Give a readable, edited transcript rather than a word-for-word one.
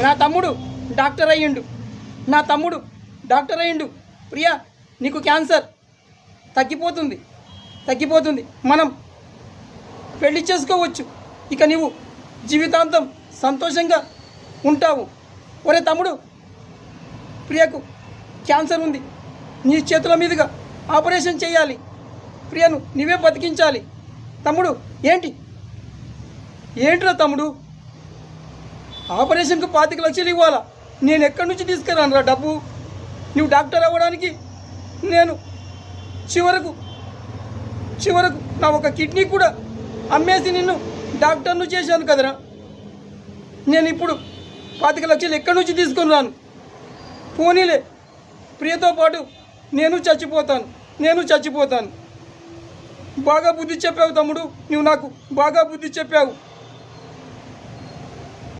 నా తమ్ముడు డాక్టర్ అయ్యిండు. నా తమ్ముడు డాక్టర్ అయ్యిండు. ప్రియా, నీకు క్యాన్సర్ తగ్గిపోతుంది, తగ్గిపోతుంది. మనం పెళ్లి చేసుకోవచ్చు. ఇక నీవు జీవితాంతం సంతోషంగా ఉంటావు. ఒరే తమ్ముడు, ప్రియకు క్యాన్సర్ ఉంది. నీ చేతుల మీదుగా ఆపరేషన్ చేయాలి. ప్రియను నీవే బతికించాలి. తమ్ముడు, ఏంటిరా తమ్ముడు, ఆపరేషన్కు 25 లక్షలు ఇవ్వాలా? నేను ఎక్కడి నుంచి తీసుకురానురా డబ్బు? నువ్వు డాక్టర్ అవ్వడానికి నేను చివరకు నా ఒక కిడ్నీ కూడా అమ్మేసి నిన్ను డాక్టర్ను చేశాను కదరా. నేను ఇప్పుడు 25 లక్షలు ఎక్కడి నుంచి తీసుకొని రాను? పోనీలే, ప్రియతో పాటు నేను చచ్చిపోతాను. బాగా బుద్ధి చెప్పావు తమ్ముడు, నువ్వు నాకు బాగా బుద్ధి చెప్పావు.